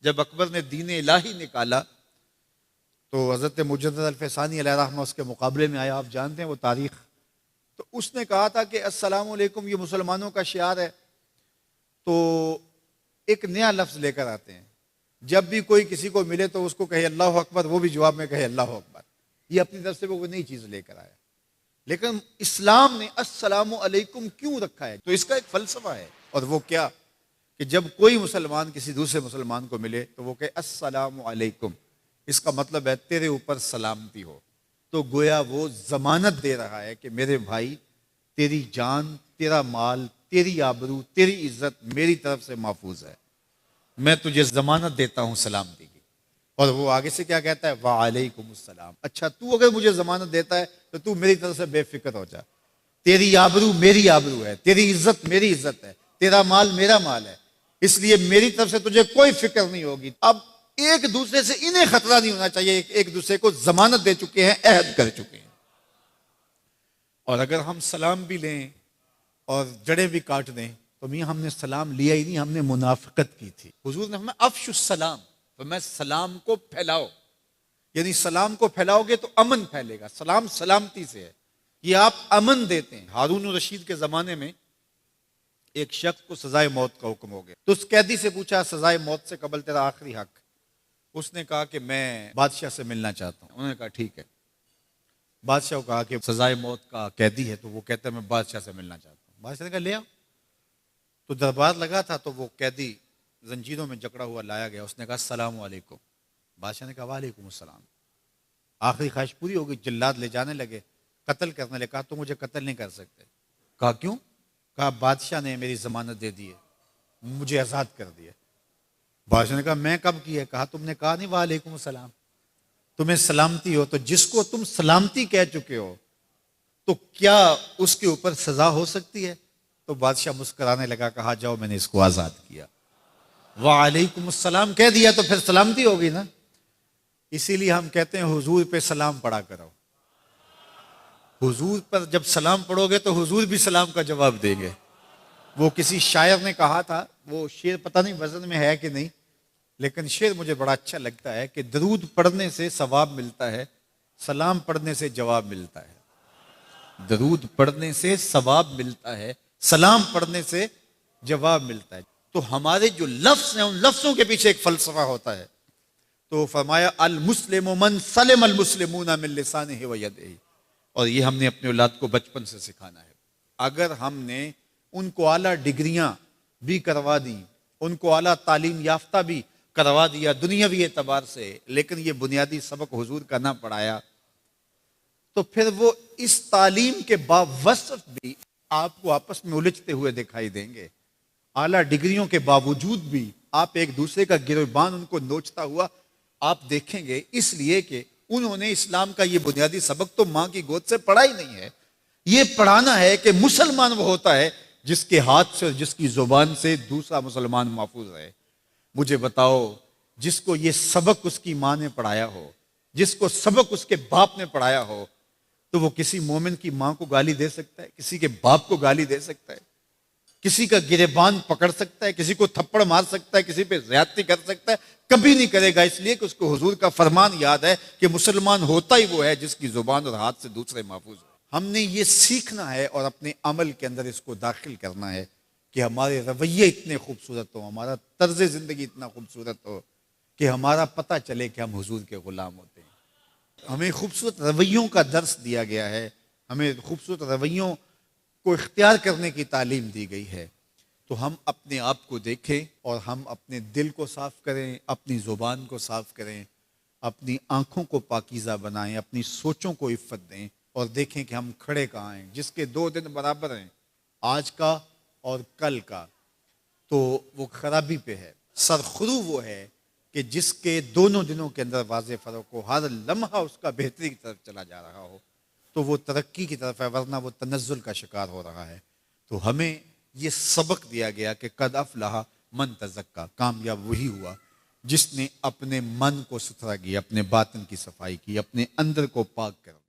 جب اکبر نے دین الہی نکالا تو حضرت مجدد الفسانی علیہ رحمہ اس کے مقابلے میں آیا. آپ جانتے ہیں وہ تاریخ. تو اس نے کہا تھا کہ السلام علیکم یہ مسلمانوں کا شعار ہے. تو ایک نیا لفظ لے کر آتے ہیں. جب بھی کوئی کسی کو ملے تو اس کو کہے اللہ اکبر, وہ بھی جواب میں کہے اللہ اکبر. یہ اپنی طرف سے وہ نئی چیز لے کر آیا. لیکن اسلام نے السلام علیکم کیوں رکھا ہے؟ تو اس کا ایک فلسفہ ہے, اور وہ کیا کہ جب کوئی مسلمان کسی دوسرے مسلمان کو ملے تو وہ کہے السلام علیکم. اس کا مطلب ہے تیرے اوپر سلامتی ہو. تو گویا وہ ضمانت دے رہا ہے کہ میرے بھائی تیری جان, تیرا مال, تیری آبرو, تیری عزت میری طرف سے محفوظ ہے. میں تجھے ضمانت دیتا ہوں سلامتی کی. اور وہ آگے سے کیا کہتا ہے؟ وعلیکم السلام. اچھا تو اگر مجھے ضمانت دیتا ہے تو تو میری طرف سے بے فکر ہو جا. تیری آبرو میری آبرو ہے, تیری عزت میری عزت ہے, تیرا مال میرا مال ہے, اس لیے میری طرف سے تجھے کوئی فکر نہیں ہوگی. اب ایک دوسرے سے انہیں خطرہ نہیں ہونا چاہیے, ایک دوسرے کو ضمانت دے چکے ہیں, عہد کر چکے ہیں. اور اگر ہم سلام بھی لیں اور جڑیں بھی کاٹ دیں تو میاں ہم نے سلام لیا ہی نہیں, ہم نے منافقت کی تھی. حضور نے فرمایا افشوا السلام, تو میں سلام کو پھیلاؤ. یعنی سلام کو پھیلاؤ گے تو امن پھیلے گا. سلام سلامتی سے ہے, یہ آپ امن دیتے ہیں. ہارون الرشید کے زمانے میں ایک شخص کو سزائے موت کا حکم ہو گیا. تو اس قیدی سے پوچھا سزائے موت سے قبل تیرا آخری حق. اس نے کہا کہ میں بادشاہ سے ملنا چاہتا ہوں. انہوں نے کہا ٹھیک ہے. بادشاہ کو کہا کہ سزائے موت کا قیدی ہے, تو وہ کہتا ہے میں بادشاہ سے ملنا چاہتا ہوں. بادشاہ نے کہا لے آؤ. تو دربار لگا تھا, تو وہ قیدی زنجیروں میں جکڑا ہوا لایا گیا. اس نے کہا السلام علیکم. بادشاہ نے کہا وعلیکم السلام. آخری خواہش پوری ہو گئی. جلاد لے جانے لگے, قتل کرنے لگے. کہا تو مجھے قتل نہیں کر سکتے. کہا کیوں؟ کہا بادشاہ نے میری ضمانت دے دی ہے, مجھے آزاد کر دیا. بادشاہ نے کہا میں کب کی ہے؟ کہا تم نے کہا نہیں وعلیکم السلام, تمہیں سلامتی ہو. تو جس کو تم سلامتی کہہ چکے ہو تو کیا اس کے اوپر سزا ہو سکتی ہے؟ تو بادشاہ مسکرانے لگا, کہا جاؤ میں نے اس کو آزاد کیا. وعلیکم السلام کہہ دیا تو پھر سلامتی ہوگی نا. اسی لیے ہم کہتے ہیں حضور پہ سلام پڑھا کرو. حضور پر جب سلام پڑھو گے تو حضور بھی سلام کا جواب دیں گے. وہ کسی شاعر نے کہا تھا, وہ شعر پتہ نہیں وزن میں ہے کہ نہیں, لیکن شعر مجھے بڑا اچھا لگتا ہے کہ درود پڑھنے سے ثواب ملتا ہے, سلام پڑھنے سے جواب ملتا ہے. درود پڑھنے سے ثواب ملتا ہے, سلام پڑھنے سے جواب ملتا ہے. تو ہمارے جو لفظ ہیں ان لفظوں کے پیچھے ایک فلسفہ ہوتا ہے. تو فرمایا المسلم من سلم المسلمون من لسانہ و یدہ, اور یہ ہم نے اپنے اولاد کو بچپن سے سکھانا ہے. اگر ہم نے ان کو اعلیٰ ڈگریاں بھی کروا دیں, ان کو اعلیٰ تعلیم یافتہ بھی کروا دیا دنیاوی اعتبار سے, لیکن یہ بنیادی سبق حضور کا نہ پڑھایا, تو پھر وہ اس تعلیم کے باوصف بھی آپ کو آپس میں الجھتے ہوئے دکھائی دیں گے. اعلیٰ ڈگریوں کے باوجود بھی آپ ایک دوسرے کا گریبان ان کو نوچتا ہوا آپ دیکھیں گے, اس لیے کہ انہوں نے اسلام کا یہ بنیادی سبق تو ماں کی گود سے پڑھا ہی نہیں ہے. یہ پڑھانا ہے کہ مسلمان وہ ہوتا ہے جس کے ہاتھ سے اور جس کی زبان سے دوسرا مسلمان محفوظ رہے. مجھے بتاؤ, جس کو یہ سبق اس کی ماں نے پڑھایا ہو, جس کو سبق اس کے باپ نے پڑھایا ہو, تو وہ کسی مومن کی ماں کو گالی دے سکتا ہے, کسی کے باپ کو گالی دے سکتا ہے, کسی کا گریبان پکڑ سکتا ہے, کسی کو تھپڑ مار سکتا ہے, کسی پہ زیادتی کر سکتا ہے؟ کبھی نہیں کرے گا, اس لیے کہ اس کو حضور کا فرمان یاد ہے کہ مسلمان ہوتا ہی وہ ہے جس کی زبان اور ہاتھ سے دوسرے محفوظ ہو. ہم نے یہ سیکھنا ہے اور اپنے عمل کے اندر اس کو داخل کرنا ہے کہ ہمارے رویے اتنے خوبصورت ہوں, ہمارا طرز زندگی اتنا خوبصورت ہو کہ ہمارا پتہ چلے کہ ہم حضور کے غلام ہوتے ہیں. ہمیں خوبصورت رویوں کا درس دیا گیا ہے, ہمیں خوبصورت رویوں کو اختیار کرنے کی تعلیم دی گئی ہے. تو ہم اپنے آپ کو دیکھیں اور ہم اپنے دل کو صاف کریں, اپنی زبان کو صاف کریں, اپنی آنکھوں کو پاکیزہ بنائیں, اپنی سوچوں کو عفت دیں, اور دیکھیں کہ ہم کھڑے کہاں ہیں. جس کے 2 دن برابر ہیں, آج کا اور کل کا, تو وہ خرابی پہ ہے. سرخرو وہ ہے کہ جس کے دونوں دنوں کے اندر واضح فرق ہو, ہر لمحہ اس کا بہتری کی طرف چلا جا رہا ہو, تو وہ ترقی کی طرف ہے, ورنہ وہ تنزل کا شکار ہو رہا ہے. تو ہمیں یہ سبق دیا گیا کہ قد افلح من تزکا, کامیاب وہی ہوا جس نے اپنے من کو ستھرا کیا, اپنے باطن کی صفائی کی, اپنے اندر کو پاک کر